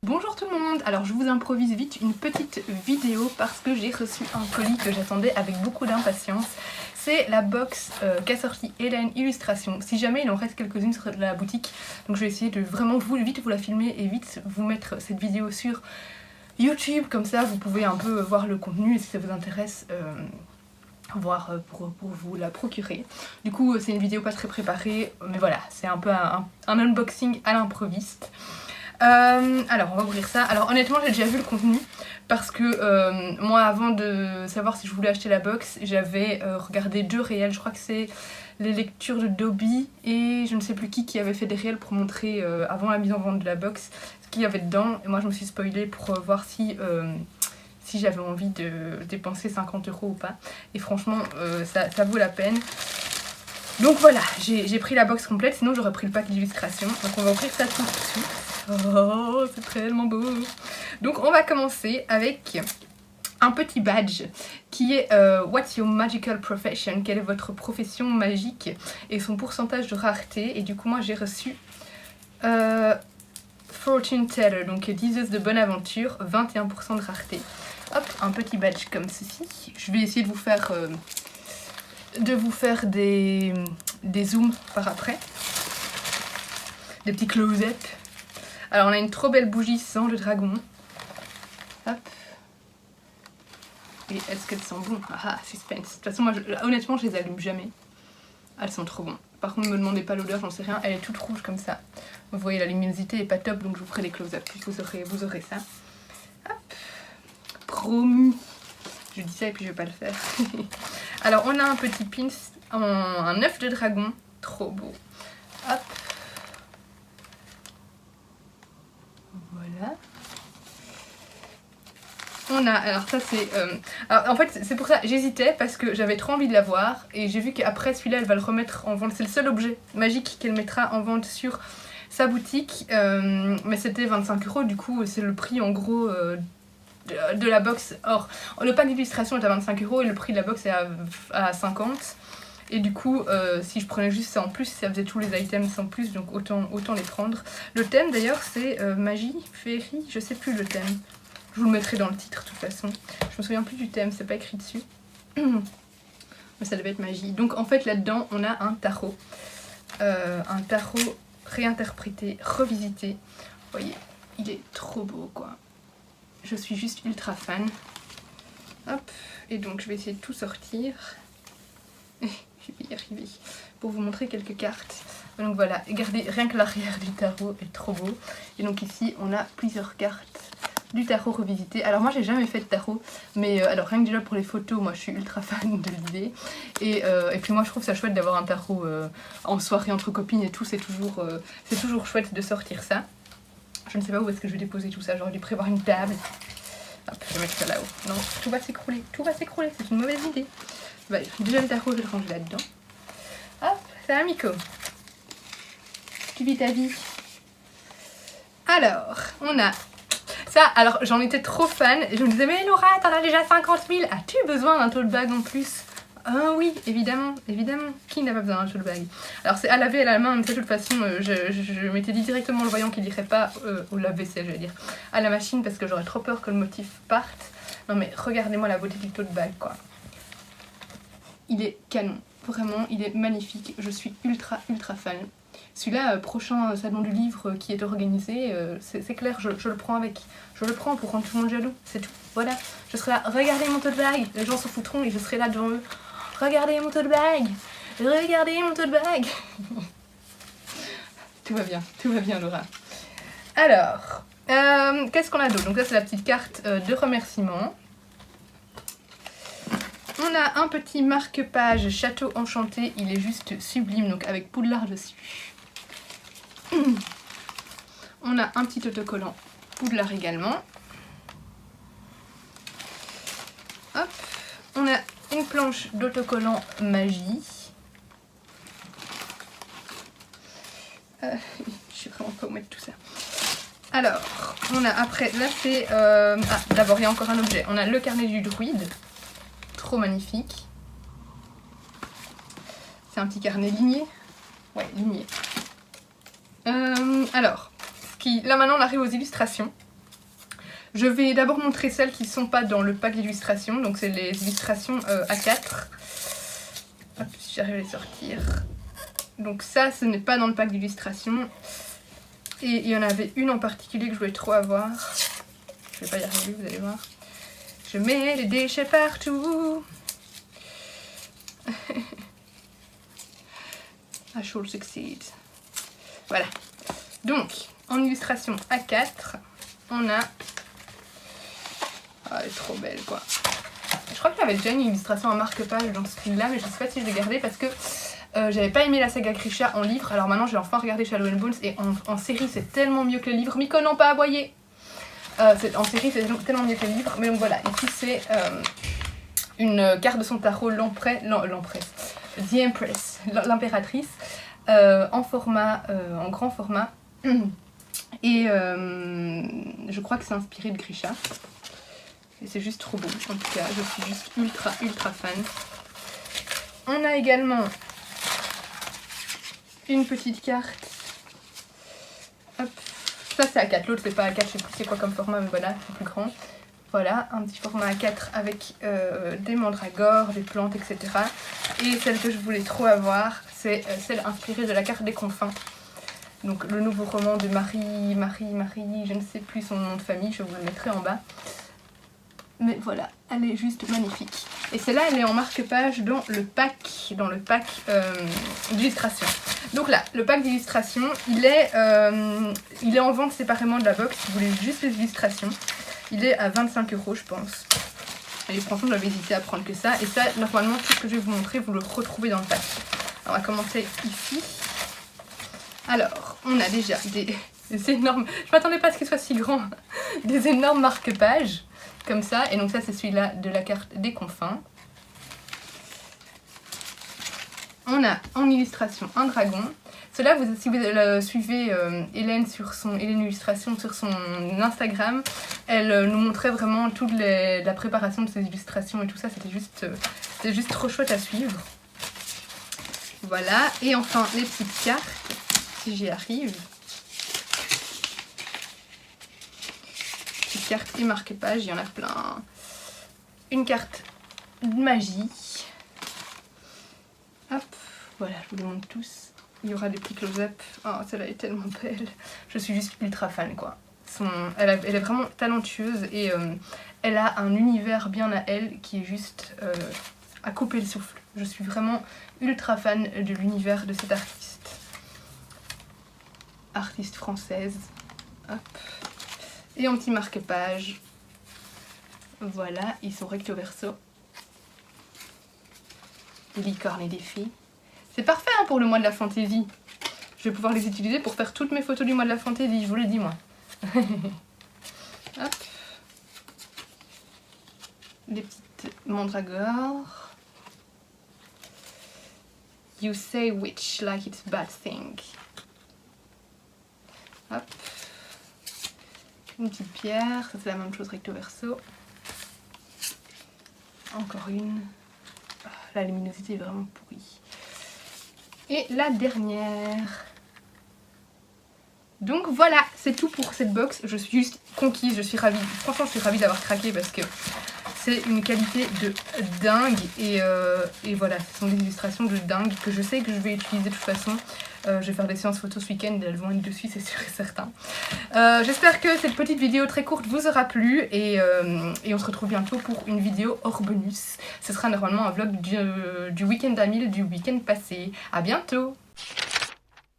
Bonjour tout le monde, alors je vous improvise vite une petite vidéo parce que j'ai reçu un colis que j'attendais avec beaucoup d'impatience. C'est la box qu'a sorti Hélène Illustration. Si jamais il en reste quelques-unes sur la boutique, donc je vais essayer de vraiment vite vous la filmer et vite vous mettre cette vidéo sur YouTube, comme ça vous pouvez un peu voir le contenu et si ça vous intéresse, voir pour vous la procurer. Du coup c'est une vidéo pas très préparée, mais voilà, c'est un peu un unboxing à l'improviste. Alors on va ouvrir ça. Alors honnêtement j'ai déjà vu le contenu parce que moi avant de savoir si je voulais acheter la box j'avais regardé 2 réels. Je crois que c'est les lectures de Dobby et je ne sais plus qui avait fait des réels pour montrer avant la mise en vente de la box ce qu'il y avait dedans. Et moi je me suis spoilée pour voir si j'avais envie de dépenser 50 € ou pas. Et franchement ça vaut la peine. Donc voilà, j'ai pris la box complète, sinon j'aurais pris le pack d'illustration. Donc on va ouvrir ça tout de suite. Oh, c'est tellement beau. Donc on va commencer avec un petit badge qui est What's your magical profession? Quelle est votre profession magique? Et son pourcentage de rareté. Et du coup moi j'ai reçu Fortune Teller, donc diseuse de bonne aventure, 21% de rareté. Hop, un petit badge comme ceci. Je vais essayer de vous faire des zooms par après. Des petits close-up. Alors on a une trop belle bougie sans le dragon. Hop. Et est-ce qu'elles sont bonnes? Ah, suspense. De toute façon moi honnêtement je les allume jamais. Elles sont trop bonnes. Par contre ne me demandez pas l'odeur, j'en sais rien. Elle est toute rouge comme ça. Vous voyez la luminosité est pas top, donc je vous ferai des close-up. Vous aurez ça. Hop. Promis. Je dis ça et puis je vais pas le faire. Alors on a un petit pins, un œuf de dragon. Trop beau. Hop. Voilà. On a, alors ça c'est, alors en fait c'est pour ça, j'hésitais parce que j'avais trop envie de l'avoir et j'ai vu qu'après celui-là elle va le remettre en vente, c'est le seul objet magique qu'elle mettra en vente sur sa boutique, mais c'était 25 €, du coup c'est le prix en gros de la box. Or le pack d'illustration est à 25 € et le prix de la box est à 50 €. Et du coup, si je prenais juste ça en plus, ça faisait tous les items en plus, donc autant les prendre. Le thème d'ailleurs, c'est magie, féerie, je sais plus le thème. Je vous le mettrai dans le titre de toute façon. Je me souviens plus du thème, c'est pas écrit dessus. Mais ça devait être magie. Donc en fait là-dedans, on a un tarot. Un tarot réinterprété, revisité. Vous voyez, il est trop beau quoi. Je suis juste ultra fan. Hop, et donc je vais essayer de tout sortir. Je vais y arriver pour vous montrer quelques cartes. Donc voilà, regardez, rien que l'arrière du tarot est trop beau. Et donc ici on a plusieurs cartes du tarot revisité. Alors moi j'ai jamais fait de tarot, mais alors rien que déjà pour les photos, moi je suis ultra fan de l'idée. Et puis moi je trouve ça chouette d'avoir un tarot en soirée entre copines et tout, c'est toujours chouette de sortir ça. Je ne sais pas où est-ce que je vais déposer tout ça, j'aurais dû prévoir une table. Hop, je vais mettre ça là-haut. Non, tout va s'écrouler, c'est une mauvaise idée. Bah, déjà le tarot, je vais le ranger là-dedans. Hop, ça va Miko? Tu vis ta vie. Alors, on a ça. Alors, j'en étais trop fan. Je me disais, mais Laura, t'en as déjà 50 000. As-tu besoin d'un tote bag en plus? Ah oui, évidemment. Qui n'a pas besoin d'un tote bag? Alors, c'est à laver à la main, mais de toute façon, je m'étais dit directement le voyant qu'il irait pas au lave-vaisselle, je vais dire, à la machine, parce que j'aurais trop peur que le motif parte. Non mais regardez-moi la beauté du tote bag, quoi. Il est canon, vraiment, il est magnifique, je suis ultra fan. Celui-là, prochain salon du livre qui est organisé, c'est clair, je le prends avec. Je le prends pour rendre tout le monde jaloux, c'est tout. Voilà, je serai là, regardez mon tote bag, les gens se foutront et je serai là devant eux. Regardez mon tote bag, regardez mon tote bag. Tout va bien Laura. Alors, qu'est-ce qu'on a d'autre? Donc ça c'est la petite carte de remerciement. On a un petit marque-page Château Enchanté, il est juste sublime, donc avec Poudlard dessus. On a un petit autocollant Poudlard également. Hop, on a une planche d'autocollant Magie. Je sais vraiment pas où mettre tout ça. Alors, on a après, là c'est... d'abord il y a encore un objet, on a le carnet du druide. Trop magnifique. C'est un petit carnet ligné. Ouais, ligné. Alors, là maintenant on arrive aux illustrations. Je vais d'abord montrer celles qui ne sont pas dans le pack d'illustrations, donc c'est les illustrations A4. Hop, si j'arrive à les sortir. Donc ça, ce n'est pas dans le pack d'illustrations. Et il y en avait une en particulier que je voulais trop avoir. Je vais pas y arriver, vous allez voir. Je mets les déchets partout. I shall succeed. Voilà. Donc, en illustration A4, on a... Ah, elle est trop belle, quoi. Je crois que j'avais déjà une illustration en marque-page dans ce style-là, mais je sais pas si je l'ai gardée parce que j'avais pas aimé la saga Grisha en livre. Alors maintenant, j'ai enfin regardé Shadow and Bones et en série, c'est tellement mieux que le livre. Miko, non, pas aboyer. En série, c'est tellement mieux que le livre. Mais donc voilà, ici, c'est une carte de son tarot, l'Empress, The Empress, l'impératrice, en grand format. Et je crois que c'est inspiré de Grisha. Et c'est juste trop beau. En tout cas, je suis juste ultra fan. On a également une petite carte. Hop. Ça c'est A4, l'autre c'est pas A4, je sais plus c'est quoi comme format, mais voilà, c'est plus grand. Voilà, un petit format A4 avec des mandragores, des plantes, etc. Et celle que je voulais trop avoir, c'est celle inspirée de la carte des confins. Donc le nouveau roman de Marie, je ne sais plus son nom de famille, je vous le mettrai en bas. Mais voilà, elle est juste magnifique. Et celle-là, elle est en marque-page dans le pack d'illustration. Donc là, le pack d'illustration, il est en vente séparément de la box. Si vous voulez juste les illustrations, il est à 25 €, je pense. Et franchement, j'avais hésité à prendre que ça. Et ça, normalement, tout ce que je vais vous montrer, vous le retrouvez dans le pack. Alors, on va commencer ici. Alors, on a déjà des énormes... Je m'attendais pas à ce qu'il soit si grand. Des énormes marque-pages. Comme ça, et donc ça c'est celui-là de la carte des confins. On a en illustration un dragon. Cela, si vous suivez Hélène Illustration sur son Instagram, elle nous montrait vraiment toute la préparation de ses illustrations et tout ça. C'était juste trop chouette à suivre. Voilà, et enfin les petites cartes, si j'y arrive. Cartes et marque-pages, il y en a plein. Une carte de magie. Hop, voilà, je vous les montre tous. Il y aura des petits close-up. Oh, celle-là est tellement belle. Je suis juste ultra fan, quoi. Elle est vraiment talentueuse et elle a un univers bien à elle qui est juste à couper le souffle. Je suis vraiment ultra fan de l'univers de cette artiste française. Hop. Et en petit marque-page, voilà, ils sont recto verso. Des licornes et des filles. C'est parfait hein, pour le mois de la fantaisie. Je vais pouvoir les utiliser pour faire toutes mes photos du mois de la fantaisie, je vous le dis moi. Hop. Des petites mandragores. You say witch like it's a bad thing. Hop. Une petite pierre, ça c'est la même chose recto verso. Encore une. Oh, la luminosité est vraiment pourrie. Et la dernière. Donc voilà, c'est tout pour cette box. Je suis juste conquise, je suis ravie. Franchement, je suis ravie d'avoir craqué parce que c'est une qualité de dingue. Et voilà, ce sont des illustrations de dingue que je sais que je vais utiliser de toute façon. Je vais faire des séances photos ce week-end, elles vont être dessus, c'est sûr et certain. J'espère que cette petite vidéo très courte vous aura plu et on se retrouve bientôt pour une vidéo hors bonus. Ce sera normalement un vlog du week-end à 1000 du week-end passé. À bientôt!